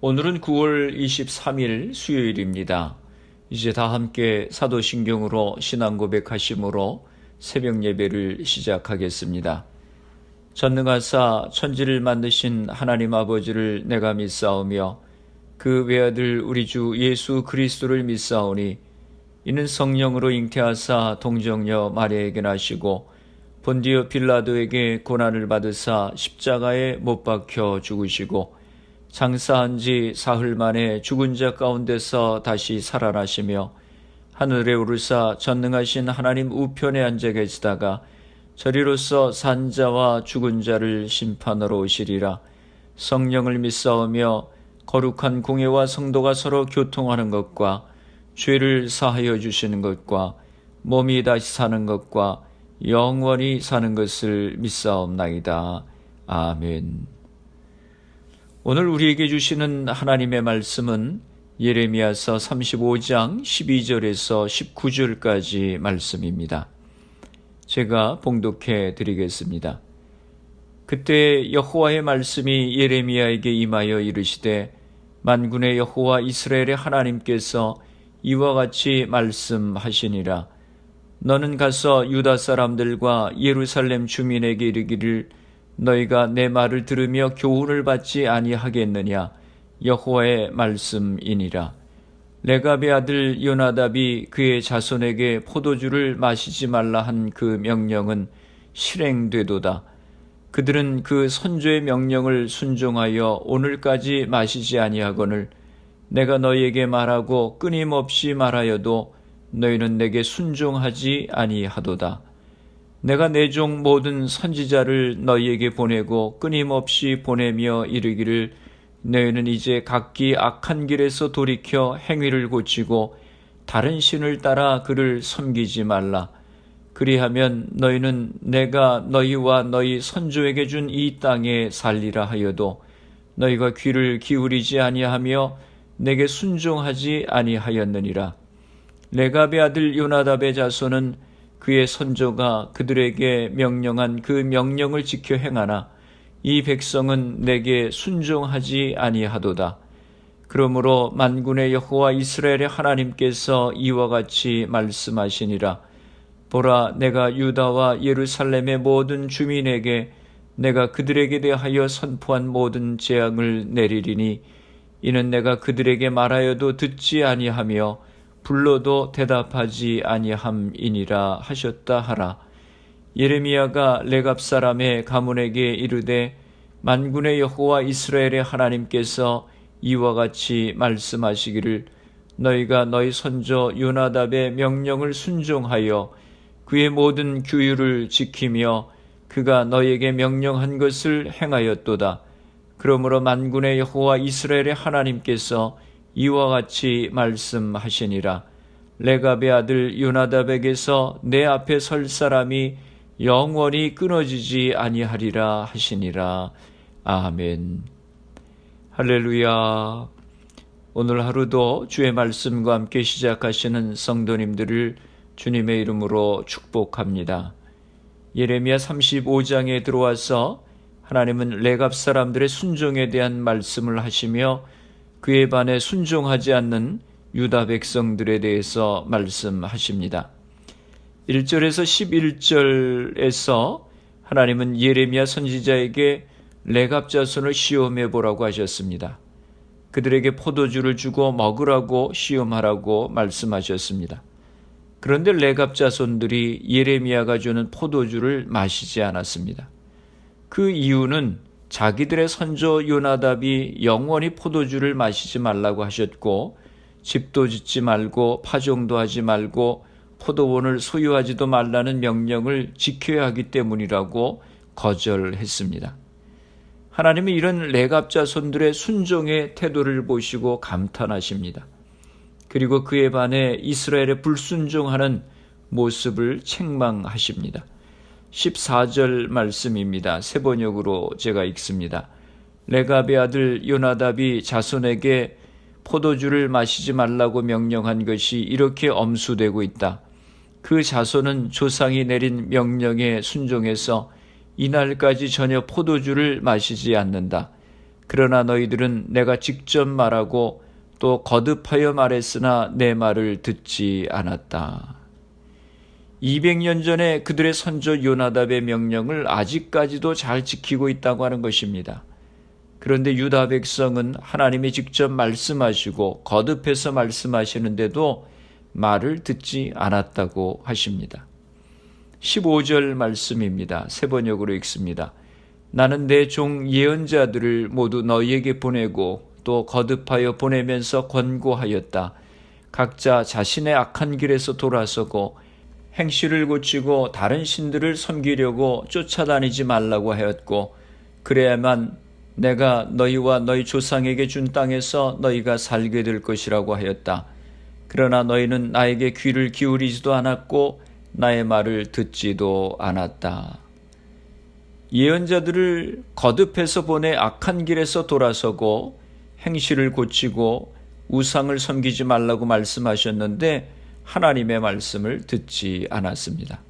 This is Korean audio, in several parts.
오늘은 9월 23일 수요일입니다. 이제 다 함께 사도신경으로 신앙 고백하심으로 새벽 예배를 시작하겠습니다. 전능하사 천지를 만드신 하나님 아버지를 내가 믿사오며 그 외아들 우리 주 예수 그리스도를 믿사오니 이는 성령으로 잉태하사 동정녀 마리아에게 나시고 본디오 빌라도에게 고난을 받으사 십자가에 못 박혀 죽으시고 장사한 지 사흘 만에 죽은 자 가운데서 다시 살아나시며 하늘에 오르사 전능하신 하나님 우편에 앉아 계시다가 저리로서 산 자와 죽은 자를 심판하러 오시리라. 성령을 믿사오며 거룩한 공회와 성도가 서로 교통하는 것과 죄를 사하여 주시는 것과 몸이 다시 사는 것과 영원히 사는 것을 믿사옵나이다. 아멘. 오늘 우리에게 주시는 하나님의 말씀은 예레미야서 35장 12절에서 19절까지 말씀입니다. 제가 봉독해 드리겠습니다. 그때 여호와의 말씀이 예레미야에게 임하여 이르시되 만군의 여호와 이스라엘의 하나님께서 이와 같이 말씀하시니라. 너는 가서 유다 사람들과 예루살렘 주민에게 이르기를 너희가 내 말을 들으며 교훈을 받지 아니하겠느냐. 여호와의 말씀이니라. 레갑의 아들 요나답이 그의 자손에게 포도주를 마시지 말라 한 그 명령은 실행되도다. 그들은 그 선조의 명령을 순종하여 오늘까지 마시지 아니하거늘 내가 너희에게 말하고 끊임없이 말하여도 너희는 내게 순종하지 아니하도다. 내가 내 종 모든 선지자를 너희에게 보내고 끊임없이 보내며 이르기를 너희는 이제 각기 악한 길에서 돌이켜 행위를 고치고 다른 신을 따라 그를 섬기지 말라. 그리하면 너희는 내가 너희와 너희 선조에게 준 이 땅에 살리라 하여도 너희가 귀를 기울이지 아니하며 내게 순종하지 아니하였느니라. 레갑의 아들 요나답의 자손은 그의 선조가 그들에게 명령한 그 명령을 지켜 행하나 이 백성은 내게 순종하지 아니하도다. 그러므로 만군의 여호와 이스라엘의 하나님께서 이와 같이 말씀하시니라. 보라, 내가 유다와 예루살렘의 모든 주민에게 내가 그들에게 대하여 선포한 모든 재앙을 내리리니 이는 내가 그들에게 말하여도 듣지 아니하며 불러도 대답하지 아니함이니라 하셨다 하라. 예레미야가 레갑 사람의 가문에게 이르되 만군의 여호와 이스라엘의 하나님께서 이와 같이 말씀하시기를 너희가 너희 선조 요나답의 명령을 순종하여 그의 모든 규율을 지키며 그가 너희에게 명령한 것을 행하였도다. 그러므로 만군의 여호와 이스라엘의 하나님께서 이와 같이 말씀하시니라. 레갑의 아들 요나답에게서 내 앞에 설 사람이 영원히 끊어지지 아니하리라 하시니라. 아멘. 할렐루야. 오늘 하루도 주의 말씀과 함께 시작하시는 성도님들을 주님의 이름으로 축복합니다. 예레미야 35장에 들어와서 하나님은 레갑 사람들의 순종에 대한 말씀을 하시며 그에 반해 순종하지 않는 유다 백성들에 대해서 말씀하십니다. 1절에서 11절에서 하나님은 예레미야 선지자에게 레갑 자손을 시험해 보라고 하셨습니다. 그들에게 포도주를 주고 먹으라고 시험하라고 말씀하셨습니다. 그런데 레갑 자손들이 예레미야가 주는 포도주를 마시지 않았습니다. 그 이유는 자기들의 선조 요나답이 영원히 포도주를 마시지 말라고 하셨고 집도 짓지 말고 파종도 하지 말고 포도원을 소유하지도 말라는 명령을 지켜야 하기 때문이라고 거절했습니다. 하나님은 이런 레갑 자손들의 순종의 태도를 보시고 감탄하십니다. 그리고 그에 반해 이스라엘의 불순종하는 모습을 책망하십니다. 14절 말씀입니다. 새 번역으로 제가 읽습니다. 레갑의 아들 요나답이 자손에게 포도주를 마시지 말라고 명령한 것이 이렇게 엄수되고 있다. 그 자손은 조상이 내린 명령에 순종해서 이날까지 전혀 포도주를 마시지 않는다. 그러나 너희들은 내가 직접 말하고 또 거듭하여 말했으나 내 말을 듣지 않았다. 200년 전에 그들의 선조 요나답의 명령을 아직까지도 잘 지키고 있다고 하는 것입니다. 그런데 유다 백성은 하나님이 직접 말씀하시고 거듭해서 말씀하시는데도 말을 듣지 않았다고 하십니다. 15절 말씀입니다. 세 번역으로 읽습니다. 나는 내 종 예언자들을 모두 너희에게 보내고 또 거듭하여 보내면서 권고하였다. 각자 자신의 악한 길에서 돌아서고 행실을 고치고 다른 신들을 섬기려고 쫓아다니지 말라고 하였고 그래야만 내가 너희와 너희 조상에게 준 땅에서 너희가 살게 될 것이라고 하였다. 그러나 너희는 나에게 귀를 기울이지도 않았고 나의 말을 듣지도 않았다. 예언자들을 거듭해서 보내 악한 길에서 돌아서고 행실을 고치고 우상을 섬기지 말라고 말씀하셨는데 하나님의 말씀을 듣지 않았습니다.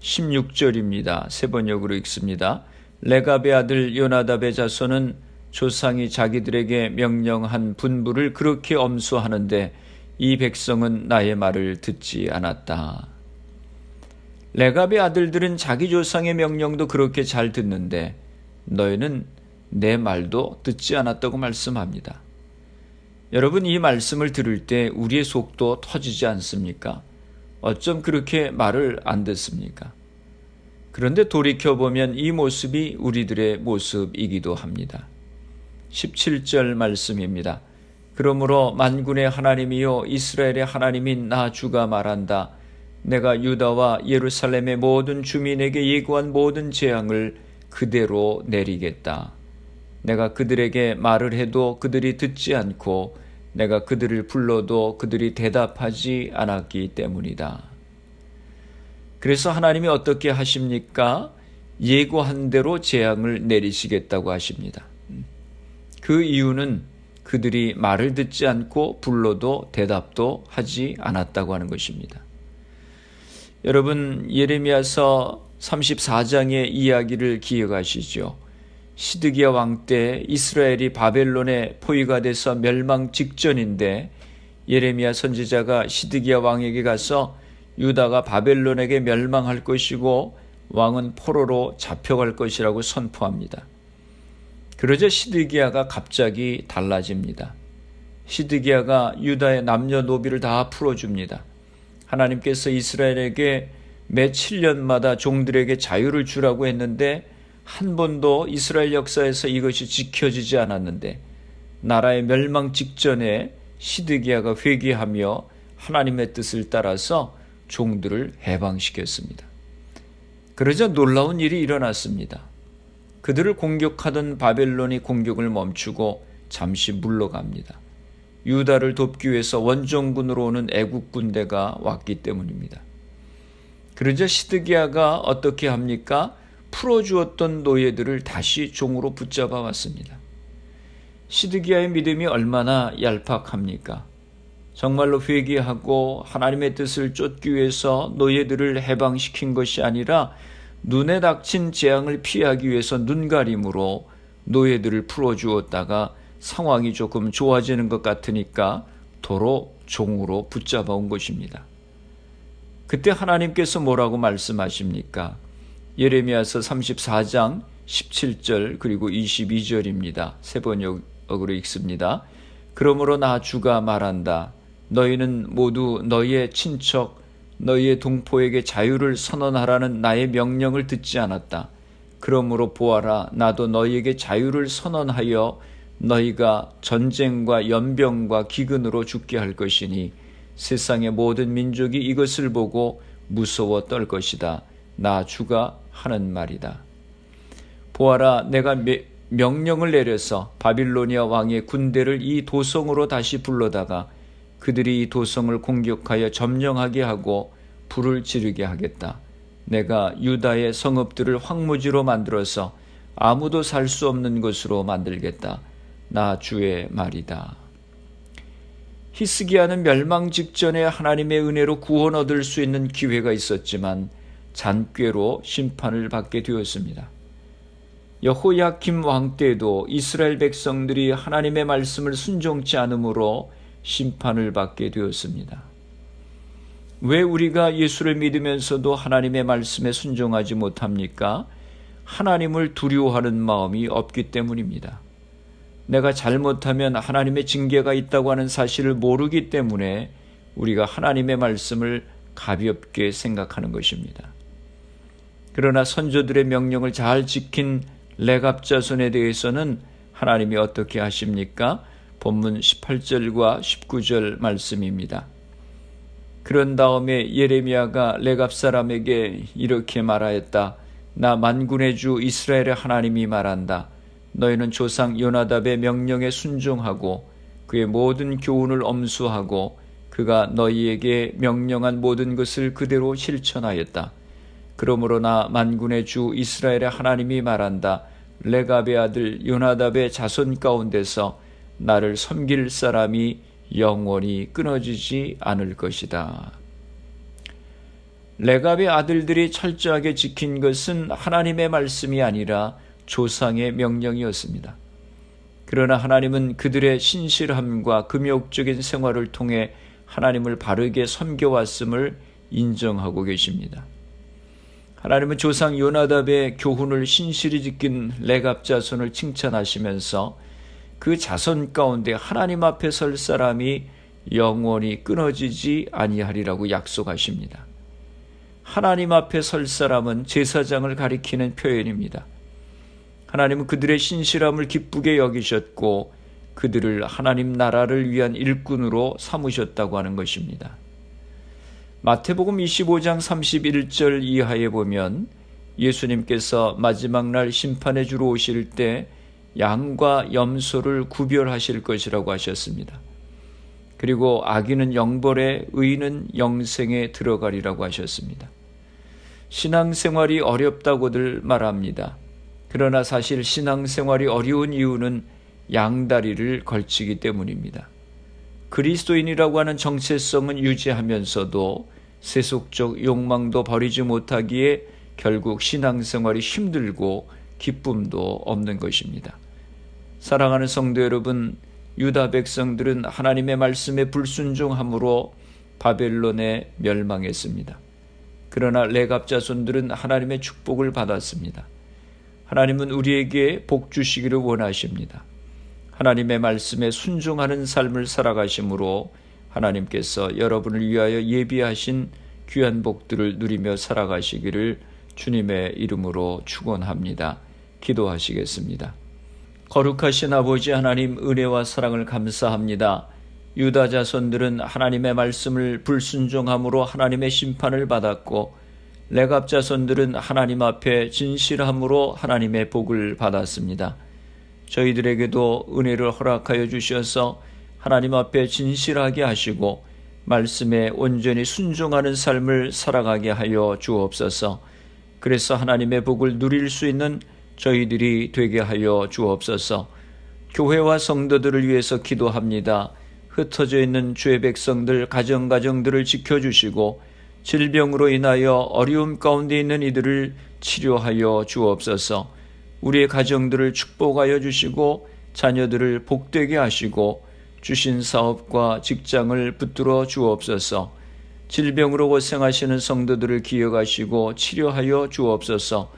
16절입니다. 세 번역으로 읽습니다. 레갑의 아들 요나답의 자손은 조상이 자기들에게 명령한 분부를 그렇게 엄수하는데 이 백성은 나의 말을 듣지 않았다. 레갑의 아들들은 자기 조상의 명령도 그렇게 잘 듣는데 너희는 내 말도 듣지 않았다고 말씀합니다. 여러분, 이 말씀을 들을 때 우리의 속도 터지지 않습니까? 어쩜 그렇게 말을 안 듣습니까? 그런데 돌이켜보면 이 모습이 우리들의 모습이기도 합니다. 17절 말씀입니다. 그러므로 만군의 하나님이요 이스라엘의 하나님인 나 주가 말한다. 내가 유다와 예루살렘의 모든 주민에게 예고한 모든 재앙을 그대로 내리겠다. 내가 그들에게 말을 해도 그들이 듣지 않고 내가 그들을 불러도 그들이 대답하지 않았기 때문이다. 그래서 하나님이 어떻게 하십니까? 예고한 대로 재앙을 내리시겠다고 하십니다. 그 이유는 그들이 말을 듣지 않고 불러도 대답도 하지 않았다고 하는 것입니다. 여러분, 예레미야서 34장의 이야기를 기억하시죠? 시드기야 왕 때 이스라엘이 바벨론의 포위가 돼서 멸망 직전인데 예레미야 선지자가 시드기야 왕에게 가서 유다가 바벨론에게 멸망할 것이고 왕은 포로로 잡혀갈 것이라고 선포합니다. 그러자 시드기야가 갑자기 달라집니다. 시드기야가 유다의 남녀노비를 다 풀어줍니다. 하나님께서 이스라엘에게 매 7년마다 종들에게 자유를 주라고 했는데 한 번도 이스라엘 역사에서 이것이 지켜지지 않았는데 나라의 멸망 직전에 시드기야가 회개하며 하나님의 뜻을 따라서 종들을 해방시켰습니다. 그러자 놀라운 일이 일어났습니다. 그들을 공격하던 바벨론이 공격을 멈추고 잠시 물러갑니다. 유다를 돕기 위해서 원정군으로 오는 애국 군대가 왔기 때문입니다. 그러자 시드기야가 어떻게 합니까? 풀어주었던 노예들을 다시 종으로 붙잡아 왔습니다. 시드기야의 믿음이 얼마나 얄팍합니까? 정말로 회개하고 하나님의 뜻을 쫓기 위해서 노예들을 해방시킨 것이 아니라 눈에 닥친 재앙을 피하기 위해서 눈가림으로 노예들을 풀어주었다가 상황이 조금 좋아지는 것 같으니까 도로 종으로 붙잡아 온 것입니다. 그때 하나님께서 뭐라고 말씀하십니까? 예레미야서 34장 17절 그리고 22절입니다. 세 번역으로 읽습니다. 그러므로 나 주가 말한다. 너희는 모두 너희의 친척, 너희의 동포에게 자유를 선언하라는 나의 명령을 듣지 않았다. 그러므로 보아라, 나도 너희에게 자유를 선언하여 너희가 전쟁과 연병과 기근으로 죽게 할 것이니 세상의 모든 민족이 이것을 보고 무서워 떨 것이다. 나 주가 하는 말이다. 보아라, 내가 명령을 내려서 바빌로니아 왕의 군대를 이 도성으로 다시 불러다가 그들이 이 도성을 공격하여 점령하게 하고 불을 지르게 하겠다. 내가 유다의 성읍들을 황무지로 만들어서 아무도 살 수 없는 곳으로 만들겠다. 나 주의 말이다. 히스기야는 멸망 직전에 하나님의 은혜로 구원 얻을 수 있는 기회가 있었지만 잔꾀로 심판을 받게 되었습니다. 여호야김 왕 때도 이스라엘 백성들이 하나님의 말씀을 순종치 않으므로 심판을 받게 되었습니다. 왜 우리가 예수를 믿으면서도 하나님의 말씀에 순종하지 못합니까? 하나님을 두려워하는 마음이 없기 때문입니다. 내가 잘못하면 하나님의 징계가 있다고 하는 사실을 모르기 때문에 우리가 하나님의 말씀을 가볍게 생각하는 것입니다. 그러나 선조들의 명령을 잘 지킨 레갑 자손에 대해서는 하나님이 어떻게 하십니까? 본문 18절과 19절 말씀입니다. 그런 다음에 예레미야가 레갑 사람에게 이렇게 말하였다. 나 만군의 주 이스라엘의 하나님이 말한다. 너희는 조상 요나답의 명령에 순종하고 그의 모든 교훈을 엄수하고 그가 너희에게 명령한 모든 것을 그대로 실천하였다. 그러므로 나 만군의 주 이스라엘의 하나님이 말한다. 레갑의 아들 요나답의 자손 가운데서 나를 섬길 사람이 영원히 끊어지지 않을 것이다. 레갑의 아들들이 철저하게 지킨 것은 하나님의 말씀이 아니라 조상의 명령이었습니다. 그러나 하나님은 그들의 신실함과 금욕적인 생활을 통해 하나님을 바르게 섬겨왔음을 인정하고 계십니다. 하나님은 조상 요나답의 교훈을 신실히 지킨 레갑 자손을 칭찬하시면서 그 자손 가운데 하나님 앞에 설 사람이 영원히 끊어지지 아니하리라고 약속하십니다. 하나님 앞에 설 사람은 제사장을 가리키는 표현입니다. 하나님은 그들의 신실함을 기쁘게 여기셨고 그들을 하나님 나라를 위한 일꾼으로 삼으셨다고 하는 것입니다. 마태복음 25장 31절 이하에 보면 예수님께서 마지막 날 심판의 주로 오실 때 양과 염소를 구별하실 것이라고 하셨습니다. 그리고 악인은 영벌에 의인은 영생에 들어가리라고 하셨습니다. 신앙생활이 어렵다고들 말합니다. 그러나 사실 신앙생활이 어려운 이유는 양다리를 걸치기 때문입니다. 그리스도인이라고 하는 정체성은 유지하면서도 세속적 욕망도 버리지 못하기에 결국 신앙생활이 힘들고 기쁨도 없는 것입니다. 사랑하는 성도 여러분, 유다 백성들은 하나님의 말씀에 불순종함으로 바벨론에 멸망했습니다. 그러나 레갑 자손들은 하나님의 축복을 받았습니다. 하나님은 우리에게 복 주시기를 원하십니다. 하나님의 말씀에 순종하는 삶을 살아가심으로 하나님께서 여러분을 위하여 예비하신 귀한 복들을 누리며 살아가시기를 주님의 이름으로 축원합니다. 기도하시겠습니다. 거룩하신 아버지 하나님, 은혜와 사랑을 감사합니다. 유다 자손들은 하나님의 말씀을 불순종함으로 하나님의 심판을 받았고 레갑 자손들은 하나님 앞에 진실함으로 하나님의 복을 받았습니다. 저희들에게도 은혜를 허락하여 주셔서 하나님 앞에 진실하게 하시고 말씀에 온전히 순종하는 삶을 살아가게 하여 주옵소서. 그래서 하나님의 복을 누릴 수 있는 저희들이 되게 하여 주옵소서. 교회와 성도들을 위해서 기도합니다. 흩어져 있는 주의 백성들 가정들을 지켜주시고 질병으로 인하여 어려움 가운데 있는 이들을 치료하여 주옵소서. 우리의 가정들을 축복하여 주시고 자녀들을 복되게 하시고 주신 사업과 직장을 붙들어 주옵소서. 질병으로 고생하시는 성도들을 기억하시고 치료하여 주옵소서.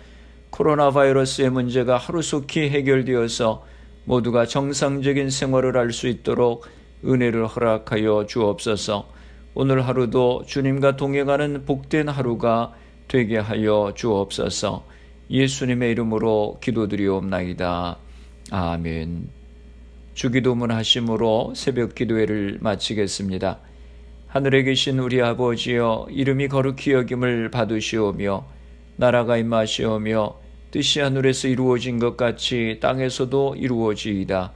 코로나 바이러스의 문제가 하루속히 해결되어서 모두가 정상적인 생활을 할 수 있도록 은혜를 허락하여 주옵소서. 오늘 하루도 주님과 동행하는 복된 하루가 되게 하여 주옵소서. 예수님의 이름으로 기도드리옵나이다. 아멘. 주기도문 하심으로 새벽 기도회를 마치겠습니다. 하늘에 계신 우리 아버지여, 이름이 거룩히 여김을 받으시오며 나라가 임하시오며 뜻이 하늘에서 이루어진 것 같이 땅에서도 이루어지이다.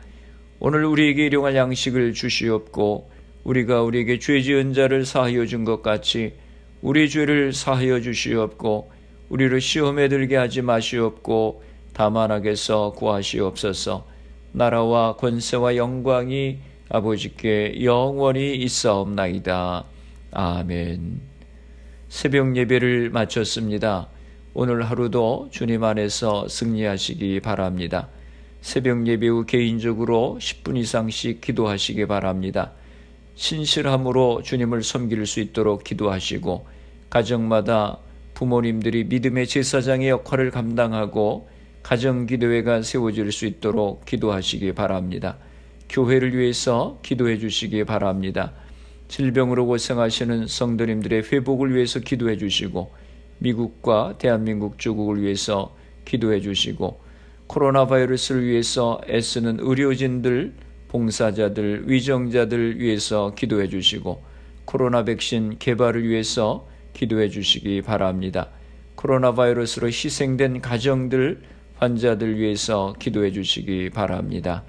오늘 우리에게 일용할 양식을 주시옵고 우리가 우리에게 죄 지은 자를 사하여 준 것 같이 우리 죄를 사하여 주시옵고 우리를 시험에 들게 하지 마시옵고 다만 악에서 구하시옵소서. 나라와 권세와 영광이 아버지께 영원히 있사옵나이다. 아멘. 새벽 예배를 마쳤습니다. 오늘 하루도 주님 안에서 승리하시기 바랍니다. 새벽 예배 후 개인적으로 10분 이상씩 기도하시기 바랍니다. 신실함으로 주님을 섬길 수 있도록 기도하시고, 가정마다 부모님들이 믿음의 제사장의 역할을 감당하고 가정기도회가 세워질 수 있도록 기도하시기 바랍니다. 교회를 위해서 기도해 주시기 바랍니다. 질병으로 고생하시는 성도님들의 회복을 위해서 기도해 주시고, 미국과 대한민국 조국을 위해서 기도해 주시고, 코로나 바이러스를 위해서 애쓰는 의료진들, 봉사자들, 위정자들 위해서 기도해 주시고, 코로나 백신 개발을 위해서 기도해 주시기 바랍니다. 코로나 바이러스로 희생된 가정들, 환자들 위해서 기도해 주시기 바랍니다.